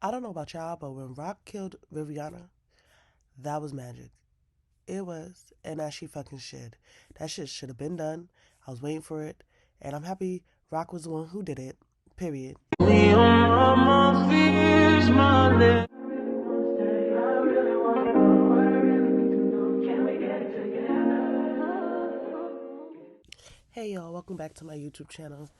I don't know about y'all, but when Rock killed Viviana, that was magic. It was, and that she fucking should. That shit should have been done. I was waiting for it, and I'm happy Rock was the one who did it. Period. Hey y'all, welcome back to my YouTube channel.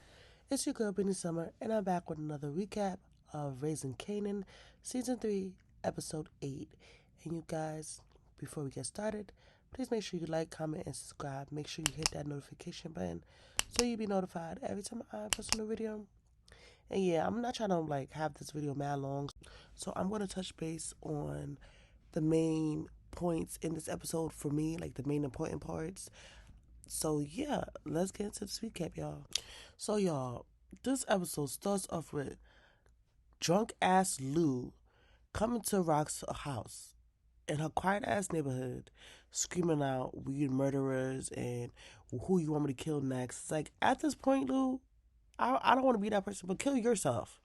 It's your girl Brittany Summer, and I'm back with another recap of Raising Kanan, Season 3, Episode 8. And you guys, before we get started, please make sure you like, comment, and subscribe. Make sure you hit that notification button so you'll be notified every time I post a new video. And yeah, I'm not trying to have this video mad long, so I'm going to touch base on the main points in this episode for me, like the main important parts. So yeah, let's get into this recap, y'all. So y'all, this episode starts off with drunk ass Lou coming to Rock's house in her quiet ass neighborhood, screaming out weird murderers and who you want me to kill next. It's like, at this point, Lou, I don't want to be that person, but kill yourself.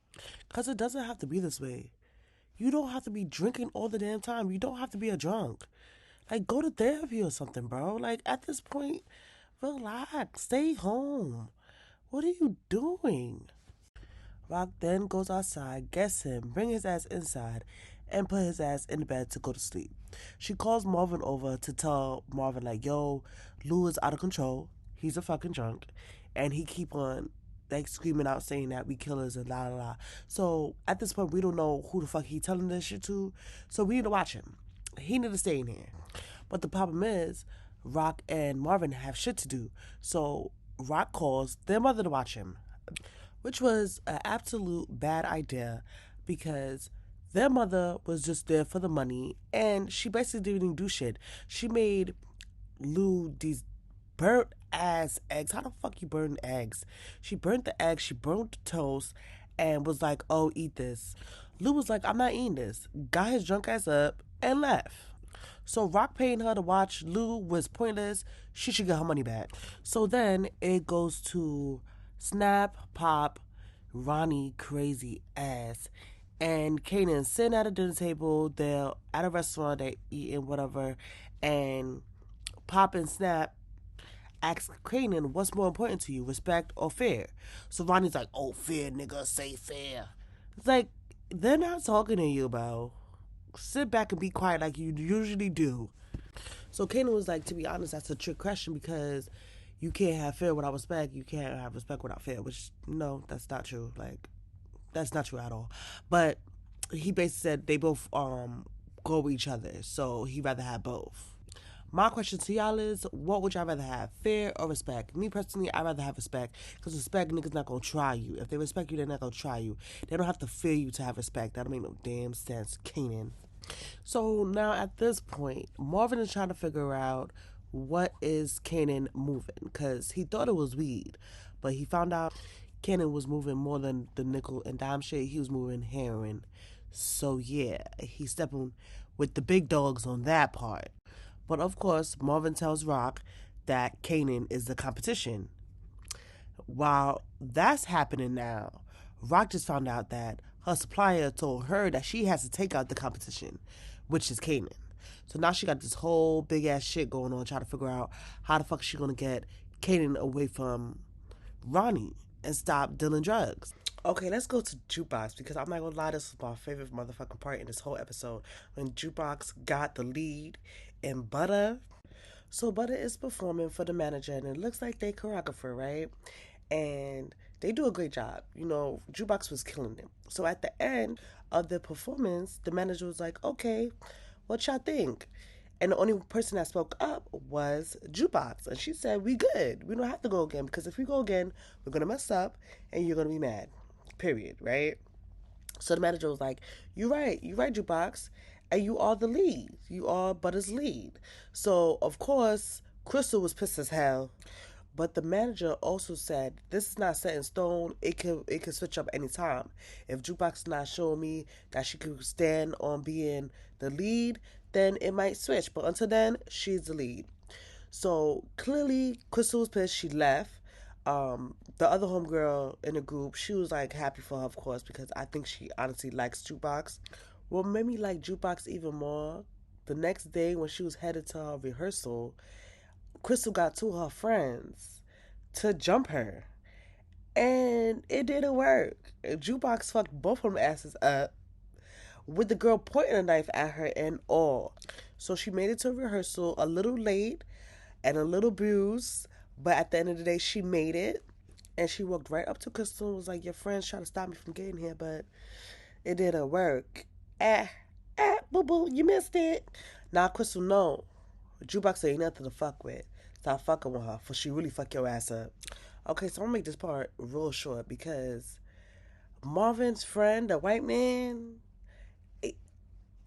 Because it doesn't have to be this way. You don't have to be drinking all the damn time. You don't have to be a drunk. Like, go to therapy or something, bro. Like, at this point, relax. Stay home. What are you doing? Rock then goes outside, gets him, bring his ass inside, and put his ass in the bed to go to sleep. She calls Marvin over to tell Marvin, like, yo, Lou is out of control. He's a fucking drunk. And he keep on, like, screaming out saying that we killers and la la la. So, at this point, we don't know who the fuck he telling this shit to. So, we need to watch him. He need to stay in here. But the problem is, Rock and Marvin have shit to do. So, Rock calls their mother to watch him, which was an absolute bad idea because their mother was just there for the money and she basically didn't even do shit. She made Lou these burnt ass eggs. How the fuck you burn eggs? She burnt the eggs, she burnt the toast, and was like, oh, eat this. Lou was like, I'm not eating this. Got his drunk ass up and left. So Rock paying her to watch Lou was pointless. She should get her money back. So then it goes to Snap, Pop, Ronnie, crazy ass, and Kanan sitting at a dinner table. They're at a restaurant, they're eating whatever, and Pop and Snap ask Kanan, what's more important to you, respect or fair? So Ronnie's like, oh, fair, nigga, say fair. It's like, they're not talking to you, bro. Sit back and be quiet like you usually do. So Kanan was like, to be honest, that's a trick question because you can't have fair without respect. You can't have respect without fair, which, no, that's not true. Like, that's not true at all. But he basically said they both go with each other. So he'd rather have both. My question to y'all is, what would y'all rather have, fair or respect? Me personally, I'd rather have respect because respect, niggas not gonna try you. If they respect you, they're not gonna try you. They don't have to fear you to have respect. That don't make no damn sense, Kanan. So now at this point, Marvin is trying to figure out what is Kanan moving because he thought it was weed, but he found out Kanan was moving more than the nickel and dime shit. He was moving heroin. So yeah, he's stepping with the big dogs on that part. But of course, Marvin tells Rock that Kanan is the competition. While that's happening now, Rock just found out that her supplier told her that she has to take out the competition, which is Kanan. So now she got this whole big ass shit going on, trying to figure out how the fuck she gonna get Kanan away from Ronnie and stop dealing drugs. Okay, let's go to Jukebox because I'm not gonna lie, this was my favorite motherfucking part in this whole episode when Jukebox got the lead in Butter. So Butter is performing for the manager and it looks like they choreographer, right? And they do a great job. You know, Jukebox was killing them. So at the end of the performance, the manager was like, okay, what y'all think? And the only person that spoke up was Jukebox. And she said, we good. We don't have to go again because if we go again, we're going to mess up and you're going to be mad. Period, right? So the manager was like, you right, Jukebox. And you are the lead. You are Butter's lead. So, of course, Crystal was pissed as hell. But the manager also said, this is not set in stone. It could switch up anytime. If Jukebox is not showing me that she could stand on being the lead, then it might switch. But until then, she's the lead. So clearly, Crystal was pissed. She left. The other homegirl in the group, she was like happy for her, of course, because I think she honestly likes Jukebox. What made me like Jukebox even more, the next day when she was headed to her rehearsal, Crystal got two of her friends to jump her. And it didn't work. Jukebox fucked both of them asses up with the girl pointing a knife at her and all. So she made it to rehearsal a little late and a little bruised, but at the end of the day, she made it. And she walked right up to Crystal and was like, "Your friend's trying to stop me from getting here, but it didn't work." Ah, boo boo, you missed it. Now, Crystal, no. Jukebox ain't nothing to fuck with. Stop fucking with her, for she really fuck your ass up. Okay, so I'm gonna make this part real short because Marvin's friend, the white man,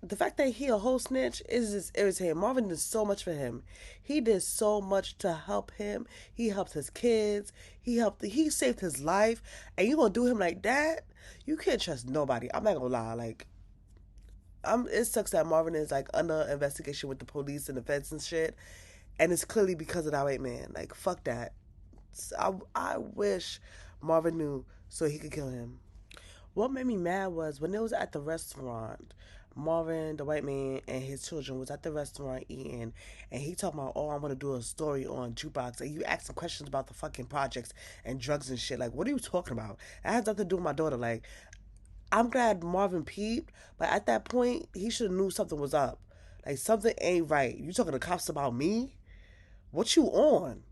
the fact that he a whole snitch is just irritating. Marvin did so much for him. He did so much to help him. He helped his kids. He saved his life. And you gonna do him like that? You can't trust nobody. I'm not gonna lie. Like, it sucks that Marvin is like under investigation with the police and the feds and shit. And it's clearly because of that white man. Like, fuck that. I wish Marvin knew so he could kill him. What made me mad was when they was at the restaurant, Marvin, the white man, and his children was at the restaurant eating, and he talking about, "Oh, I'm gonna do a story on Jukebox," and you asking questions about the fucking projects and drugs and shit. Like, what are you talking about? That has nothing to do with my daughter. Like, I'm glad Marvin peeped, but at that point, he should have knew something was up. Like, something ain't right. You talking to cops about me? What you on?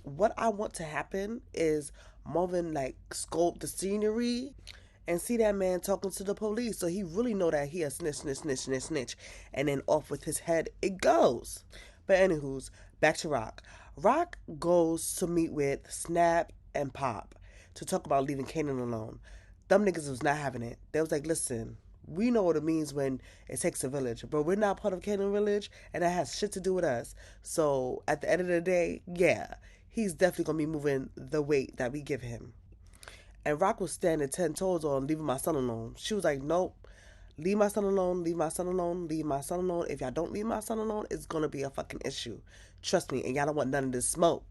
What I want to happen is Marvin like scope the scenery and see that man talking to the police, so he really know that he a snitch, snitch, snitch, snitch, snitch, and then off with his head it goes. But anywho's back to Rock. Rock goes to meet with Snap and Pop to talk about leaving Kanan alone. Them niggas was not having it. They was like, "Listen, we know what it means when it takes a village, but we're not part of Kanan Village, and that has shit to do with us. So at the end of the day, yeah, he's definitely gonna be moving the weight that we give him." And Rock was standing 10 toes on leaving my son alone. She was like, "Nope, leave my son alone, leave my son alone, leave my son alone. If y'all don't leave my son alone, it's gonna be a fucking issue. Trust me, and y'all don't want none of this smoke."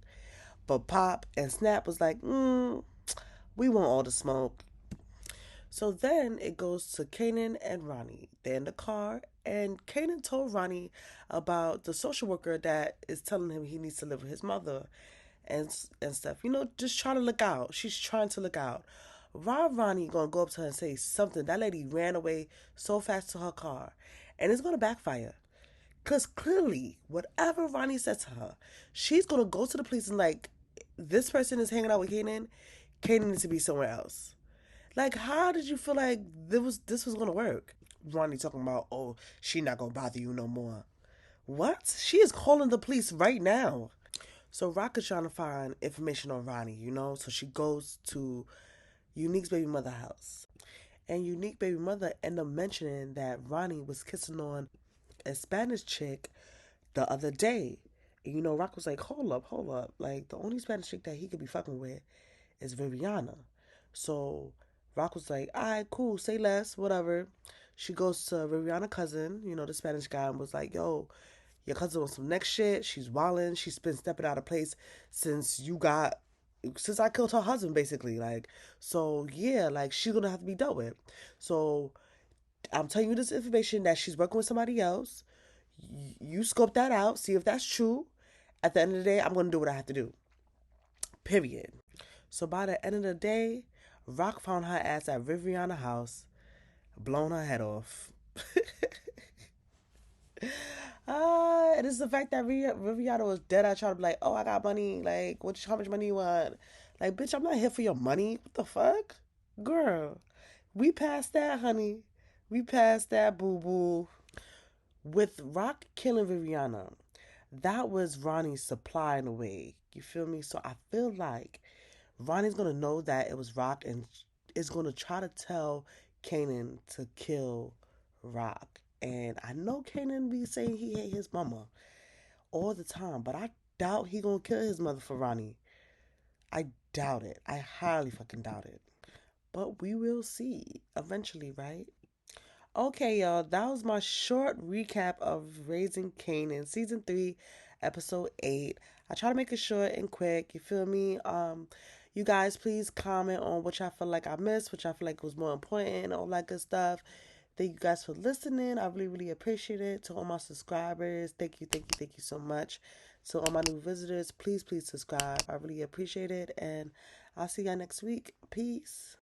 But Pop and Snap was like, "We want all the smoke." So then it goes to Kanan and Ronnie. They're in the car, and Kanan told Ronnie about the social worker that is telling him he needs to live with his mother and stuff. You know, just trying to look out. She's trying to look out. Ronnie gonna go up to her and say something. That lady ran away so fast to her car, and it's gonna backfire. Cause clearly, whatever Ronnie said to her, she's gonna go to the police and like, this person is hanging out with Kanan. Kanan needs to be somewhere else. Like, how did you feel like this was gonna work? Ronnie talking about, "Oh, she not gonna bother you no more." What? She is calling the police right now. So Rock is trying to find information on Ronnie, you know? So she goes to Unique's baby mother house. And Unique baby mother ended up mentioning that Ronnie was kissing on a Spanish chick the other day. And you know, Rock was like, hold up, hold up. Like, the only Spanish chick that he could be fucking with is Viviana. So Rock was like, all right, cool, say less, whatever. She goes to Viviana's cousin, you know, the Spanish guy, and was like, "Yo, your cousin on some next shit. She's wildin'. She's been stepping out of place since since I killed her husband, basically. Like, so yeah, like she's gonna have to be dealt with." So I'm telling you this information that she's working with somebody else. You scope that out, see if that's true. At the end of the day, I'm gonna do what I have to do. Period. So by the end of the day, Rock found her ass at Viviana house, blown her head off. And it's the fact that Viviana was dead. I try to be like, "Oh, I got money. Like, how much money you want?" Like, bitch, I'm not here for your money. What the fuck? Girl, we passed that, honey. We passed that, boo boo. With Rock killing Viviana, that was Ronnie's supply in a way. You feel me? So I feel like Ronnie's gonna know that it was Rock and is gonna try to tell Kanan to kill Rock. And I know Kanan be saying he hate his mama all the time, but I doubt he gonna kill his mother for Ronnie. I doubt it. I highly fucking doubt it. But we will see eventually, right? Okay, y'all, that was my short recap of Raising Kanan, season 3, episode 8. I try to make it short and quick. You feel me? You guys, please comment on what y'all feel like I missed, what y'all feel like was more important, all that good stuff. Thank you guys for listening. I really, really appreciate it. To all my subscribers, thank you so much. To all my new visitors, please, please subscribe. I really appreciate it. And I'll see y'all next week. Peace.